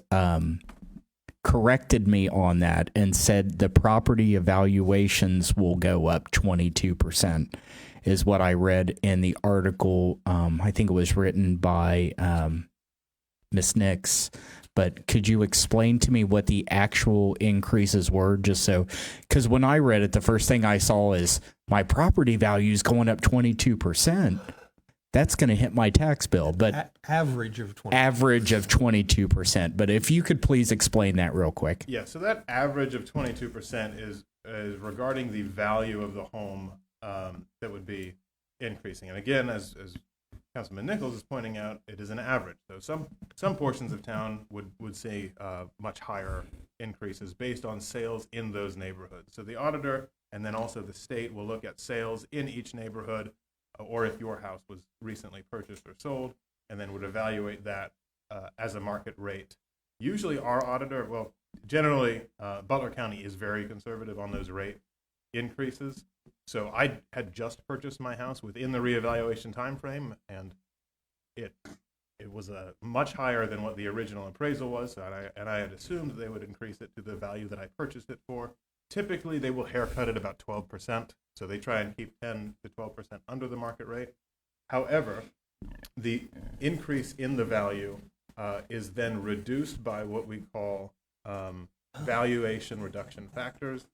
corrected me on that and said the property evaluations will go up 22%, is what I read in the article. I think it was written by Ms. Nix. But could you explain to me what the actual increases were, just so, because when I read it, the first thing I saw is my property value is going up 22%. That's going to hit my tax bill, but Average of 20. average of 22%. But if you could please explain that real quick. Yeah, so that average of 22% is regarding the value of the home that would be increasing. And again, as Councilman Nichols is pointing out, it is an average. So some portions of town would see much higher increases based on sales in those neighborhoods. So the auditor and then also the state will look at sales in each neighborhood, or if your house was recently purchased or sold, and then would evaluate that as a market rate. Usually our auditor, well, generally Butler County is very conservative on those rate increases. So I had just purchased my house within the reevaluation time frame, and it was much higher than what the original appraisal was, and I had assumed they would increase it to the value that I purchased it for. Typically, they will haircut it about 12%, so they try and keep 10 to 12% under the market rate. However, the increase in the value is then reduced by what we call valuation reduction factors.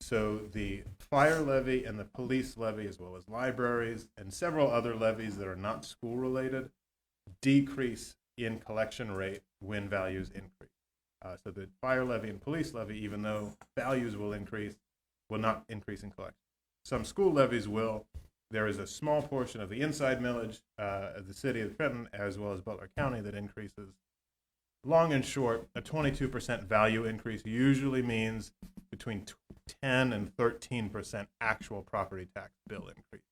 So the fire levy and the police levy, as well as libraries and several other levies that are not school related, decrease in collection rate when values increase. So the fire levy and police levy, even though values will increase, will not increase in collection. Some school levies will. There is a small portion of the inside millage of the city of Trenton as well as Butler County that increases. Long and short, a 22% value increase usually means between 10 and 13% actual property tax bill increase.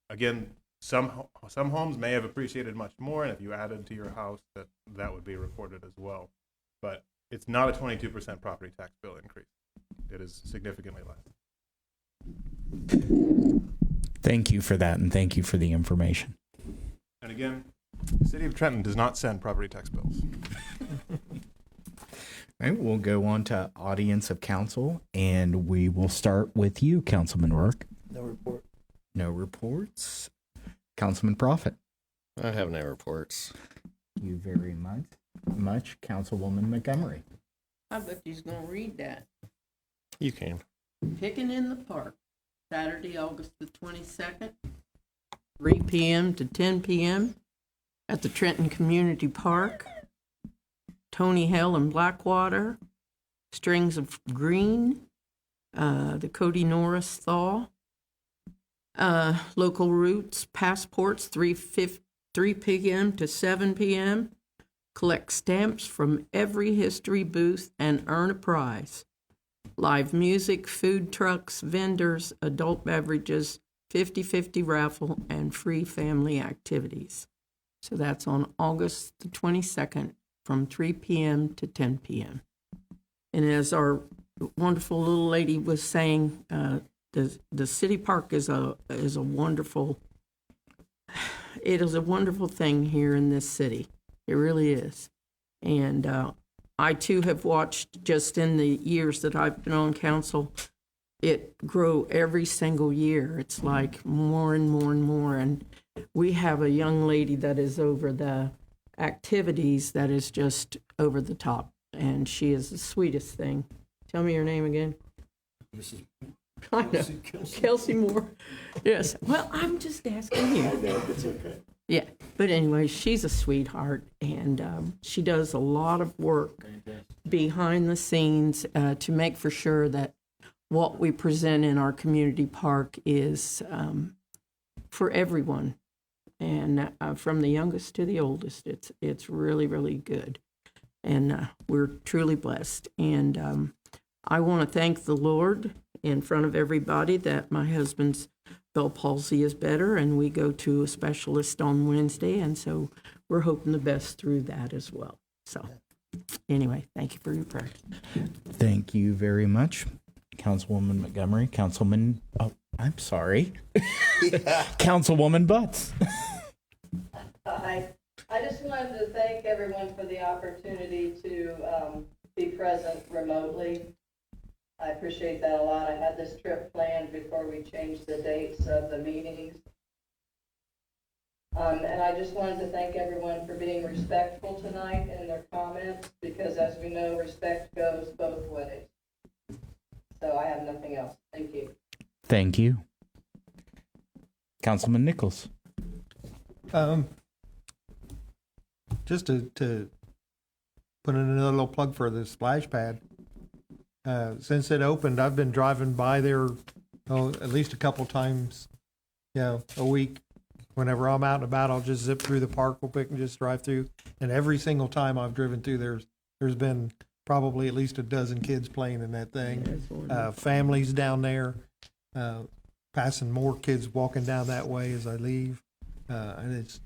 Again, some homes may have appreciated much more, and if you added to your house, that would be reported as well. But it's not a 22% property tax bill increase. It is significantly less. Thank you for that, and thank you for the information. And again, the city of Trenton does not send property tax bills. All right, we'll go on to audience of council, and we will start with you, Councilman Rourke. No report. No reports. Councilman Prophet. I have no reports. Thank you very much. Councilwoman Montgomery. I bet he's gonna read that. You can. Picking in the Park, Saturday, August the 22nd, 3 p.m. to 10 p.m. at the Trenton Community Park. Tony Hale and Blackwater, Strings of Green, the Cody Norris Thaw, Local Roots, Passports, 3 p.m. to 7 p.m. Collect stamps from every history booth and earn a prize. Live music, food trucks, vendors, adult beverages, 50-50 raffle, and free family activities. So that's on August the 22nd from 3 p.m. to 10 p.m. And as our wonderful little lady was saying, the city park is a wonderful, it is a wonderful thing here in this city. It really is. And I too have watched, just in the years that I've been on council, it grow every single year. It's like more and more and more. And we have a young lady that is over the activities that is just over the top. And she is the sweetest thing. Tell me your name again. I know. Kelsey Moore. Yes. Well, I'm just asking you. I know, it's okay. Yeah. But anyway, she's a sweetheart, and she does a lot of work behind the scenes to make for sure that what we present in our community park is for everyone, and from the youngest to the oldest. It's really, really good, and we're truly blessed. And I want to thank the Lord in front of everybody that my husband's Bell palsy is better, and we go to a specialist on Wednesday, and so we're hoping the best through that as well. So anyway, thank you for your prayers. Thank you very much, Councilwoman Montgomery. Councilman, oh, I'm sorry. Councilwoman Butts. Hi. I just wanted to thank everyone for the opportunity to be present remotely. I appreciate that a lot. I had this trip planned before we changed the dates of the meetings. And I just wanted to thank everyone for being respectful tonight in their comments, because as we know, respect goes both ways. So I have nothing else. Thank you. Thank you. Councilman Nichols. Just to put in another little plug for the splash pad. Since it opened, I've been driving by there at least a couple times, a week. Whenever I'm out and about, I'll just zip through the park real quick and just drive through. And every single time I've driven through, there's been probably at least a dozen kids playing in that thing. Families down there, passing more kids walking down that way as I leave. And it's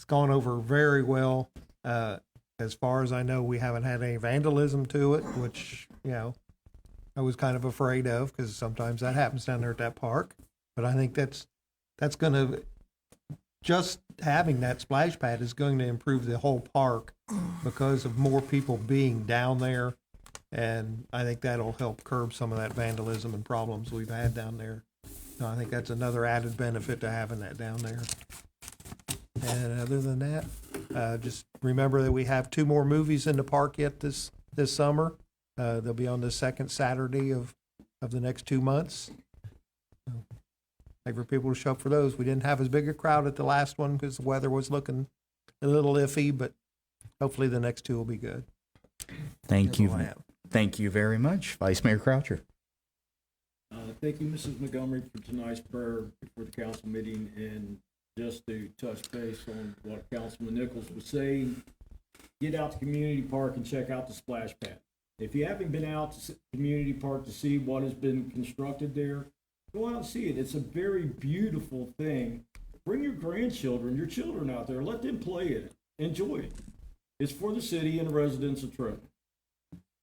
gone over very well. As far as I know, we haven't had any vandalism to it, which, I was kind of afraid of, because sometimes that happens down there at that park. But I think that's going to, just having that splash pad is going to improve the whole park because of more people being down there. And I think that'll help curb some of that vandalism and problems we've had down there. So I think that's another added benefit to having that down there. And other than that, just remember that we have 2 more movies in the park yet this summer. They'll be on the second Saturday of the next 2 months. Like for people to show up for those. We didn't have as big a crowd at the last one because the weather was looking a little iffy, but hopefully the next 2 will be good. Thank you. Thank you very much. Vice Mayor Croucher. Thank you, Mrs. Montgomery, for tonight's prayer before the council meeting. And just to touch base on what Councilman Nichols was saying, get out to Community Park and check out the splash pad. If you haven't been out to Community Park to see what has been constructed there, go out and see it. It's a very beautiful thing. Bring your grandchildren, your children out there. Let them play in it. Enjoy it. It's for the city and the residents of Trenton.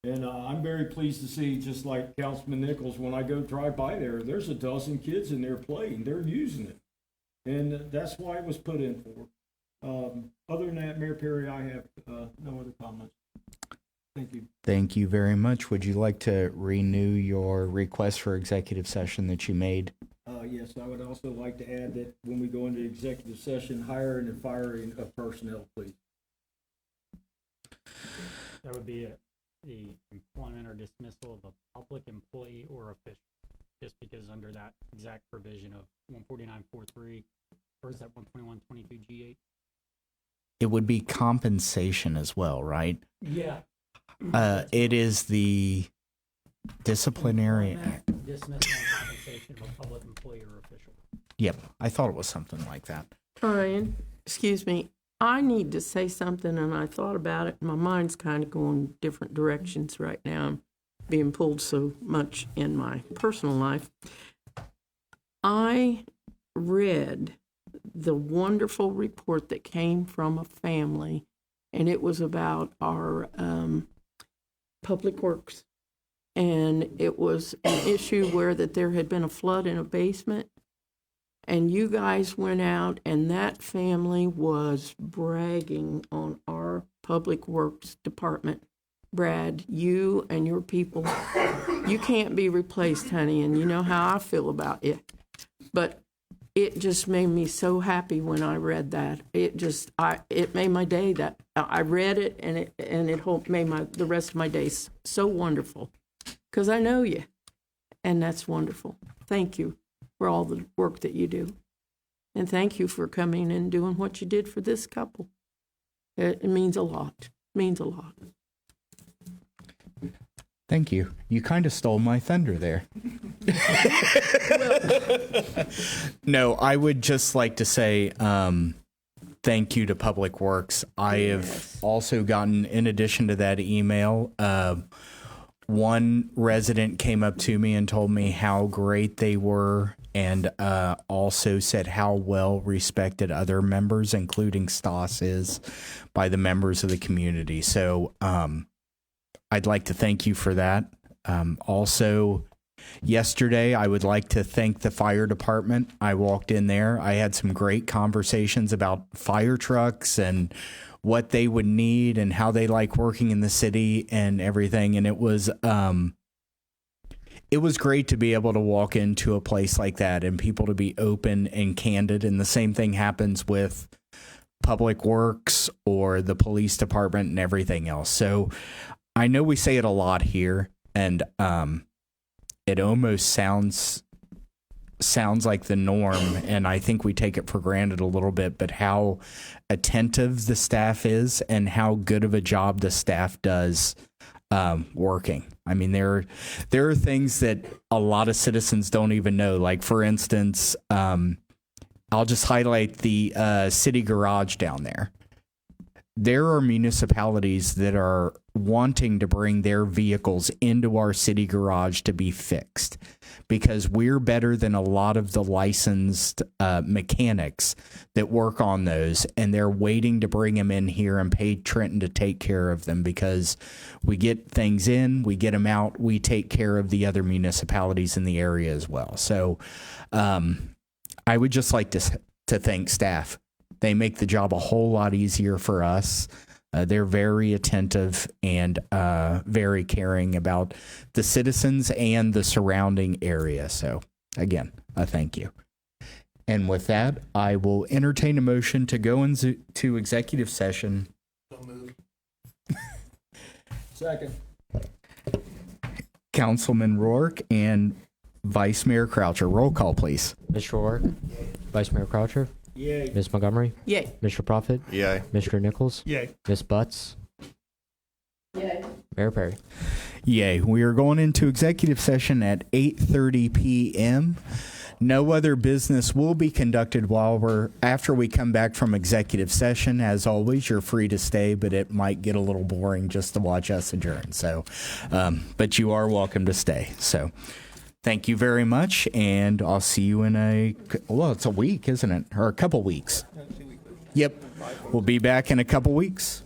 And I'm very pleased to see, just like Councilman Nichols, when I go drive by there, there's a dozen kids in there playing. They're using it. And that's why it was put in for. Other than that, Mayor Perry, I have no other comments. Thank you. Thank you very much. Would you like to renew your request for executive session that you made? Yes, I would also like to add that when we go into executive session, hiring and firing of personnel, please. That would be the employment or dismissal of a public employee or official, just because under that exact provision of 149.43, or is that 121.22 G8? It would be compensation as well, right? Yeah. It is the disciplinary. Dismissal and compensation of a public employee or official. Yep, I thought it was something like that. Brian, excuse me, I need to say something, and I thought about it. My mind's kind of going different directions right now. I'm being pulled so much in my personal life. I read the wonderful report that came from a family, and it was about our public works. And it was an issue where that there had been a flood in a basement. And you guys went out, and that family was bragging on our public works department. Brad, you and your people, you can't be replaced, honey, and you know how I feel about it. But it just made me so happy when I read that. It made my day. That I read it, and it made the rest of my day so wonderful. Because I know you, and that's wonderful. Thank you for all the work that you do. And thank you for coming and doing what you did for this couple. It means a lot. Means a lot. Thank you. You kind of stole my thunder there. No, I would just like to say thank you to Public Works. I have also gotten, in addition to that email, one resident came up to me and told me how great they were, and also said how well respected other members, including Stas, is by the members of the community. So I'd like to thank you for that. Also, yesterday, I would like to thank the fire department. I walked in there. I had some great conversations about fire trucks and what they would need and how they like working in the city and everything. And it was great to be able to walk into a place like that and people to be open and candid. And the same thing happens with Public Works or the police department and everything else. So I know we say it a lot here, and it almost sounds like the norm, and I think we take it for granted a little bit, but how attentive the staff is and how good of a job the staff does working. I mean, there are things that a lot of citizens don't even know. Like, for instance, I'll just highlight the city garage down there. There are municipalities that are wanting to bring their vehicles into our city garage to be fixed because we're better than a lot of the licensed mechanics that work on those, and they're waiting to bring them in here and pay Trenton to take care of them because we get things in, we get them out, we take care of the other municipalities in the area as well. So I would just like to thank staff. They make the job a whole lot easier for us. They're very attentive and very caring about the citizens and the surrounding area. So, again, a thank you. And with that, I will entertain a motion to go into executive session. So moved. Second. Councilman Rourke and Vice Mayor Croucher. Roll call, please. Mr. Rourke? Vice Mayor Croucher? Yay. Ms. Montgomery? Yay. Mr. Prophet? Yay. Mr. Nichols? Yay. Ms. Butts? Yay. Mayor Perry? Yay. We are going into executive session at 8:30 p.m. No other business will be conducted after we come back from executive session. As always, you're free to stay, but it might get a little boring just to watch us adjourn. So, but you are welcome to stay. So, thank you very much, and I'll see you in it's a week, isn't it? Or a couple weeks. Yep. We'll be back in a couple weeks.